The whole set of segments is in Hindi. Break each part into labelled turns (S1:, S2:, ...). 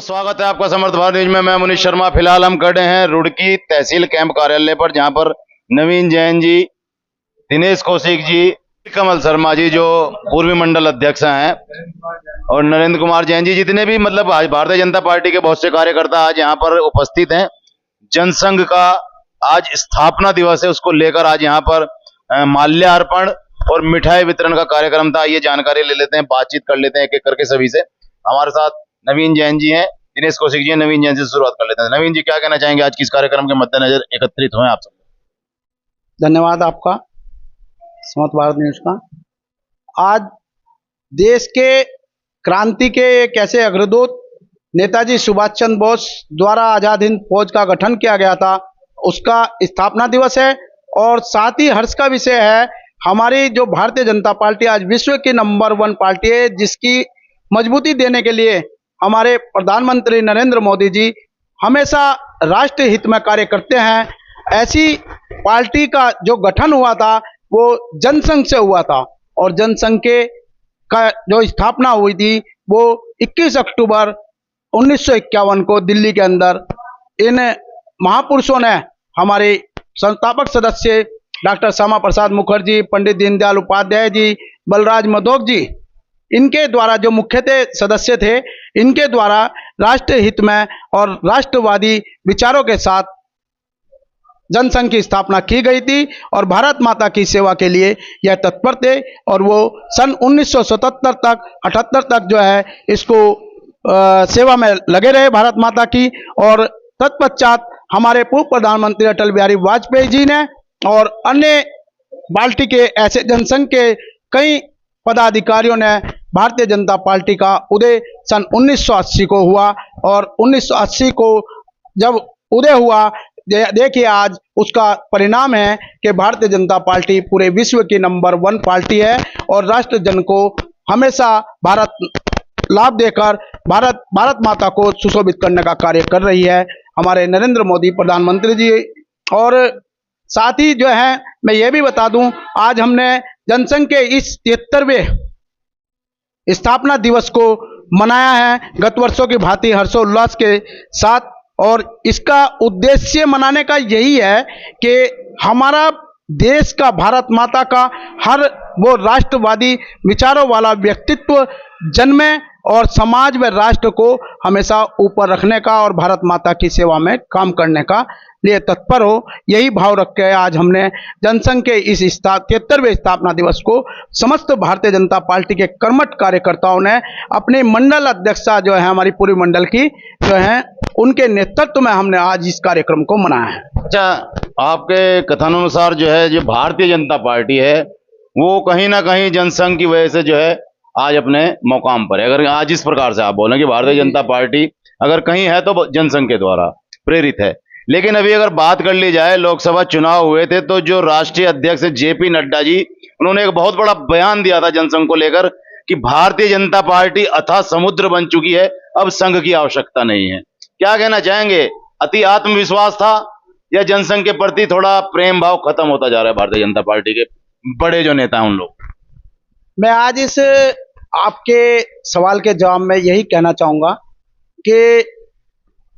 S1: स्वागत है आपका समर्थ भारत न्यूज में। मैं मुनीश शर्मा। फिलहाल हम खड़े हैं रुड़की तहसील कैंप कार्यालय पर, जहां पर नवीन जैन जी, दिनेश कौशिक जी, कमल शर्मा जी जो पूर्वी मंडल अध्यक्ष हैं, और नरेंद्र कुमार जैन जी, जितने भी मतलब भारतीय जनता पार्टी के बहुत से कार्यकर्ता आज यहाँ पर उपस्थित हैं। जनसंघ का आज स्थापना दिवस है, उसको लेकर आज यहाँ पर माल्यार्पण और मिठाई वितरण का कार्यक्रम था। ये जानकारी ले लेते हैं, बातचीत कर लेते हैं एक एक करके सभी से। हमारे साथ नवीन जैन जी हैं, दिनेश कौशिक जी हैं। नवीन जैन से शुरुआत कर लेते हैं। नवीन जी, क्या कहना चाहेंगे आज किस कार्यक्रम के मद्देनजर एकत्रित हुए आप सब?
S2: धन्यवाद आपका समर्थ भारत न्यूज का। आज देश के क्रांति के एक ऐसे अग्रदूत नेताजी सुभाष चंद्र बोस द्वारा आजाद हिंद फौज का गठन किया गया था, उसका स्थापना दिवस है। और साथ ही हर्ष का विषय है, हमारी जो भारतीय जनता पार्टी आज विश्व की नंबर 1 पार्टी है, जिसकी मजबूती देने के लिए हमारे प्रधानमंत्री नरेंद्र मोदी जी हमेशा राष्ट्र हित में कार्य करते हैं। ऐसी पार्टी का जो गठन हुआ था वो जनसंघ से हुआ था, और जनसंघ के का जो स्थापना हुई थी वो 21 अक्टूबर 1951 को दिल्ली के अंदर इन महापुरुषों ने, हमारे संस्थापक सदस्य डॉक्टर श्यामा प्रसाद मुखर्जी, पंडित दीनदयाल उपाध्याय जी, बलराज मधोक जी, इनके द्वारा, जो मुख्य सदस्य थे, इनके द्वारा राष्ट्र हित में और राष्ट्रवादी विचारों के साथ जनसंघ की स्थापना की गई थी, और भारत माता की सेवा के लिए यह तत्पर थे। और वो सन 1977 तक 78 तक जो है इसको सेवा में लगे रहे भारत माता की। और तत्पश्चात हमारे पूर्व प्रधानमंत्री अटल बिहारी वाजपेयी जी ने और अन्य पार्टी के ऐसे जनसंघ के कई पदाधिकारियों ने भारतीय जनता पार्टी का उदय सन 1980 को हुआ। और 1980 को जब उदय हुआ, देखिए आज उसका परिणाम है कि भारतीय जनता पार्टी पूरे विश्व की नंबर 1 पार्टी है, और राष्ट्र जन को हमेशा भारत लाभ देकर भारत माता को सुशोभित करने का कार्य कर रही है हमारे नरेंद्र मोदी प्रधानमंत्री जी। और साथ ही जो है मैं ये भी बता दूं, आज हमने जनसंघ के इस 73वें स्थापना दिवस को मनाया है गत वर्षों की भांति हर्षोल्लास के साथ। और इसका उद्देश्य मनाने का यही है कि हमारा देश का, भारत माता का हर वो राष्ट्रवादी विचारों वाला व्यक्तित्व जन्मे और समाज व राष्ट्र को हमेशा ऊपर रखने का और भारत माता की सेवा में काम करने का लिए तत्पर हो। यही भाव रख के आज हमने जनसंघ के इस 73वें स्थापना दिवस को समस्त भारतीय जनता पार्टी के कर्मठ कार्यकर्ताओं ने अपने मंडल अध्यक्षा जो है हमारी पूर्वी मंडल की जो है, उनके नेतृत्व में हमने आज इस कार्यक्रम को मनाया है।
S1: अच्छा, आपके कथनानुसार जो है, जो भारतीय जनता पार्टी है वो कहीं ना कहीं जनसंघ की वजह से जो है आज अपने मुकाम पर है। अगर आज इस प्रकार से आप बोलें कि भारतीय जनता पार्टी अगर कहीं है तो जनसंघ के द्वारा प्रेरित है। लेकिन अभी अगर बात कर ली जाए, लोकसभा चुनाव हुए थे तो जो राष्ट्रीय अध्यक्ष जेपी नड्डा जी, उन्होंने एक बहुत बड़ा बयान दिया था जनसंघ को लेकर कि भारतीय जनता पार्टी अथाह समुद्र बन चुकी है, अब संघ की आवश्यकता नहीं है। क्या कहना चाहेंगे? अति आत्मविश्वास था या जनसंघ के प्रति थोड़ा प्रेम भाव खत्म होता जा रहा है भारतीय जनता पार्टी के बड़े जो नेता हैं उन लोग?
S2: मैं आज इस आपके सवाल के जवाब में यही कहना चाहूँगा कि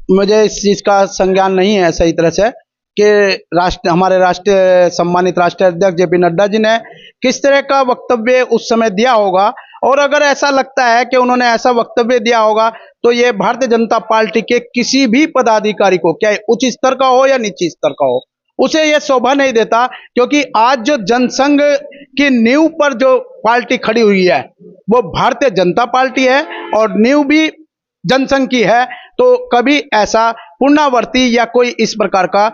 S2: मुझे इस चीज़ का संज्ञान नहीं है सही तरह से कि हमारे राष्ट्रीय सम्मानित राष्ट्रीय अध्यक्ष जेपी नड्डा जी ने किस तरह का वक्तव्य उस समय दिया होगा। और अगर ऐसा लगता है कि उन्होंने ऐसा वक्तव्य दिया होगा तो ये भारतीय जनता पार्टी के किसी भी पदाधिकारी को, क्या उच्च स्तर का हो या निचले स्तर का हो, उसे यह शोभा नहीं देता। क्योंकि आज जो जनसंघ की नींव पर जो पार्टी खड़ी हुई है वो भारतीय जनता पार्टी है, और नींव भी जनसंघ की है। तो कभी ऐसा पुनरावृत्ति या कोई इस प्रकार का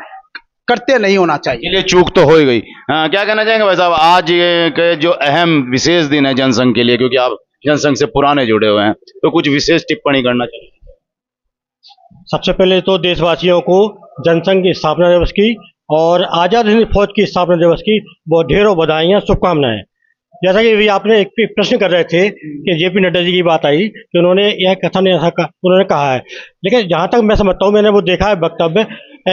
S2: करते नहीं होना चाहिए।
S1: लिए चूक तो हो ही गई। क्या कहना चाहेंगे भाई साहब, आज ये के जो अहम विशेष दिन है जनसंघ के लिए, क्योंकि आप जनसंघ से पुराने जुड़े हुए हैं, तो कुछ विशेष टिप्पणी करना चाहिए?
S3: सबसे पहले तो देशवासियों को जनसंघ की स्थापना दिवस की और आजाद हिंद फौज की स्थापना दिवस की बहुत ढेरों बधाइयाँ, शुभकामनाएं। जैसा कि अभी आपने एक प्रश्न कर रहे थे कि जेपी नड्डा जी की बात आई कि उन्होंने यह कथन उन्होंने कहा है, लेकिन जहां तक मैं समझता हूं, मैंने वो देखा है वक्तव्य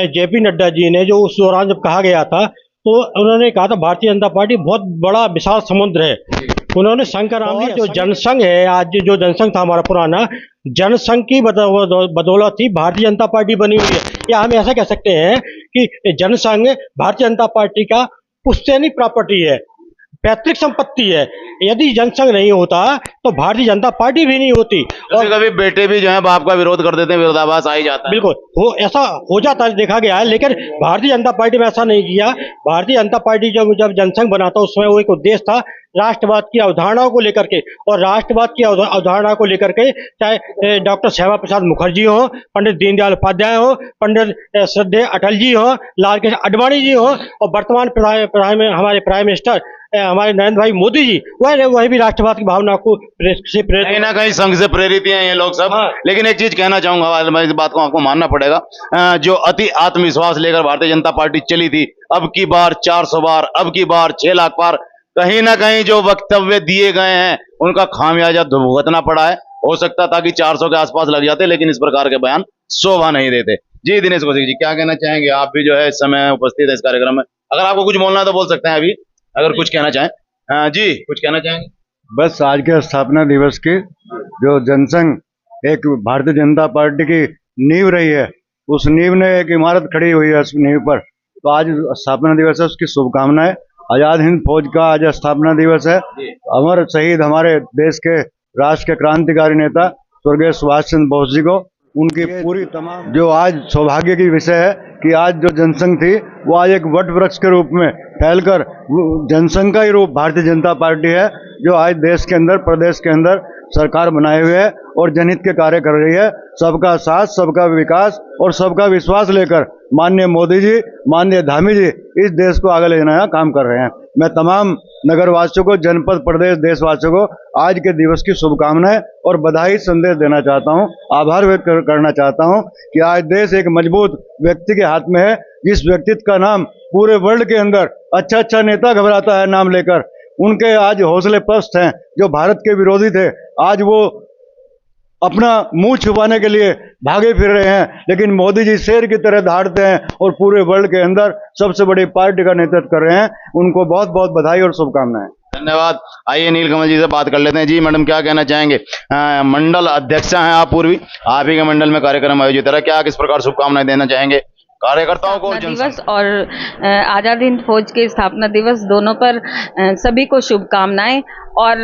S3: जेपी नड्डा जी ने, जो उस दौरान जब कहा गया था तो उन्होंने कहा था भारतीय जनता पार्टी बहुत बड़ा विशाल समुद्र है। उन्होंने संघ का नाम लिया। जो जनसंघ है, आज जो जनसंघ था हमारा पुराना, जनसंघ की बदौलत ही भारतीय जनता पार्टी बनी हुई है, या हम ऐसा कह सकते हैं कि जनसंघ भारतीय जनता पार्टी का पुश्तैनी प्रॉपर्टी है, पैतृक संपत्ति है। यदि जनसंघ नहीं होता तो भारतीय जनता पार्टी भी नहीं होती।
S1: और कभी बेटे भी जो है बाप का विरोध कर देते हैं, विरोधाभास आ ही जाता है।
S3: बिल्कुल ऐसा हो जाता है, देखा गया है, लेकिन भारतीय जनता पार्टी में ऐसा नहीं किया। भारतीय जनता पार्टी जब जनसंघ बना था उसमें वो एक उद्देश्य था राष्ट्रवाद की अवधारणाओं को लेकर के, और राष्ट्रवाद की अवधारणा को लेकर के चाहे डॉक्टर श्यामा प्रसाद मुखर्जी हो, पंडित दीनदयाल उपाध्याय हो, पंडित श्रद्धेय अटल जी हो, लाल कृष्ण आडवाणी जी हो, और वर्तमान हमारे प्राइम मिनिस्टर हमारे नरेंद्र भाई मोदी जी, वह भी राष्ट्रवाद की भावना को से प्रेरित,
S1: कहीं ना कहीं संघ से प्रेरित ही हैं ये लोग सब।
S3: हाँ।
S1: लेकिन एक चीज कहना चाहूंगा, मैं इस बात को आपको मानना पड़ेगा, जो अति आत्मविश्वास लेकर भारतीय जनता पार्टी चली थी, अब की बार 400 बार, अब की बार 6 लाख बार, कहीं ना कहीं जो वक्तव्य दिए गए हैं उनका खामियाजा भुगतना पड़ा है। हो सकता था कि 400 के आसपास लग जाते, लेकिन इस प्रकार के बयान शोभा नहीं देते। जी दिनेश कौशिक जी, क्या कहना चाहेंगे? आप भी जो है इस समय उपस्थित है इस कार्यक्रम में, अगर आपको कुछ बोलना है तो बोल सकते हैं अभी, अगर कुछ कहना चाहें। जी कुछ कहना चाहेंगे?
S4: बस आज के स्थापना दिवस की जो जनसंघ एक भारतीय जनता पार्टी की नींव रही है, उस नींव ने एक इमारत खड़ी हुई है, उस नींव पर तो आज स्थापना दिवस है, उसकी शुभकामनाएं। आजाद हिंद फौज का आज स्थापना दिवस है। अमर शहीद हमारे देश के राष्ट्र के क्रांतिकारी नेता स्वर्गीय सुभाष चंद्र बोस जी को, उनकी पूरी तमाम जो आज सौभाग्य की विषय है कि आज जो जनसंघ थी वो आज एक वट वृक्ष के रूप में फैलकर जनसंघ का ही रूप भारतीय जनता पार्टी है, जो आज देश के अंदर, प्रदेश के अंदर सरकार बनाए हुए है और जनहित के कार्य कर रही है। सबका साथ, सबका विकास और सबका विश्वास लेकर माननीय मोदी जी, माननीय धामी जी इस देश को आगे ले जाने का काम कर रहे हैं। मैं तमाम नगरवासियों को, जनपद, प्रदेश, देशवासियों को आज के दिवस की शुभकामनाएं और बधाई संदेश देना चाहता हूं, आभार व्यक्त करना चाहता हूं कि आज देश एक मजबूत व्यक्ति के हाथ में है, जिस व्यक्तित्व का नाम पूरे वर्ल्ड के अंदर अच्छा नेता घबराता है नाम लेकर। उनके आज हौसले पस्त हैं, जो भारत के विरोधी थे आज वो अपना मुंह छुपाने के लिए भागे फिर रहे हैं, लेकिन मोदी जी शेर की तरह दहाड़ते हैं और पूरे वर्ल्ड के अंदर सबसे बड़ी पार्टी का नेतृत्व कर रहे हैं। उनको बहुत बहुत बधाई और शुभकामनाएं।
S1: धन्यवाद। आइए नीलकमल जी से बात कर लेते हैं। जी मैडम, क्या कहना चाहेंगे? मंडल अध्यक्षा हैं आप पूर्वी, आप ही के मंडल में कार्यक्रम आयोजित है, क्या किस प्रकार शुभकामनाएं देना चाहेंगे कार्यकर्ताओं को?
S5: दिवस और आजाद हिंद फौज के स्थापना दिवस दोनों पर सभी को शुभकामनाएं, और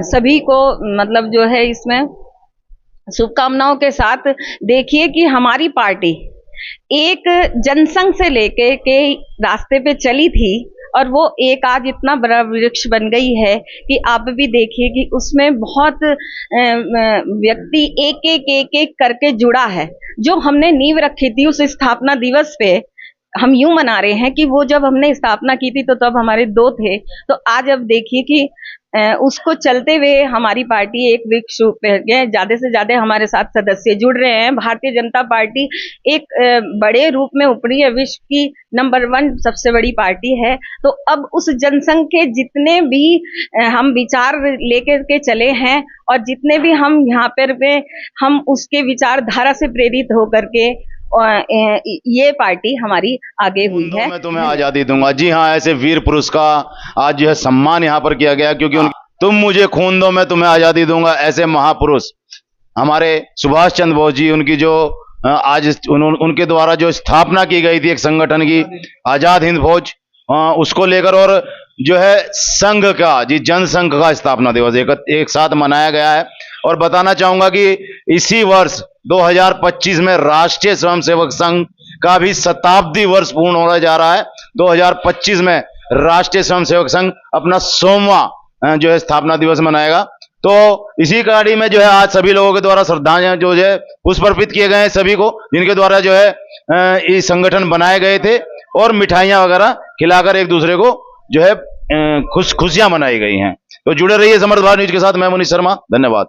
S5: सभी को मतलब जो है इसमें शुभकामनाओं के साथ देखिए कि हमारी पार्टी एक जनसंघ से लेके के रास्ते पे चली थी, और वो एक आज इतना बड़ा वृक्ष बन गई है कि आप भी देखिए कि उसमें बहुत व्यक्ति एक एक करके जुड़ा है। जो हमने नींव रखी थी उस स्थापना दिवस पे, हम यूं मना रहे हैं कि वो जब हमने स्थापना की थी तो तब हमारे 2 थे, तो आज अब देखिए कि उसको चलते हुए हमारी पार्टी एक वृक्ष ज्यादा से ज्यादा हमारे साथ सदस्य जुड़ रहे हैं। भारतीय जनता पार्टी एक बड़े रूप में उपरी है, विश्व की नंबर 1 सबसे बड़ी पार्टी है। तो अब उस जनसंघ के जितने भी हम विचार लेकर के चले हैं, और जितने भी हम यहाँ पर हम उसके विचारधारा से प्रेरित होकर के ये पार्टी हमारी आगे हुई है।
S1: मैं तुम्हें आजादी दूंगा। जी हाँ, ऐसे वीर पुरुष का आज जो है सम्मान यहाँ पर किया गया, क्योंकि तुम मुझे खून दो मैं तुम्हें आजादी दूंगा, ऐसे महापुरुष हमारे सुभाष चंद्र बोस जी, उनकी जो आज उनके द्वारा जो स्थापना की गई थी एक संगठन की, आजाद हिंद फौज, उसको लेकर और जो है संघ का, जी जनसंघ का स्थापना दिवस एक साथ मनाया गया है। और बताना चाहूंगा कि इसी वर्ष 2025 में राष्ट्रीय स्वयंसेवक संघ का भी शताब्दी वर्ष पूर्ण होने जा रहा है। 2025 में राष्ट्रीय स्वयंसेवक संघ अपना 100वां जो है स्थापना दिवस मनाएगा। तो इसी कड़ी में जो है आज सभी लोगों के द्वारा श्रद्धांजलि जो है पुष्प अर्पित किए गए हैं सभी को, जिनके द्वारा जो है ये संगठन बनाए गए थे, और मिठाइयां वगैरह खिलाकर एक दूसरे को जो है खुशियां मनाई गई हैं। तो जुड़े रहिए समर्थ भारत न्यूज के साथ। मैं मुनीश शर्मा, धन्यवाद।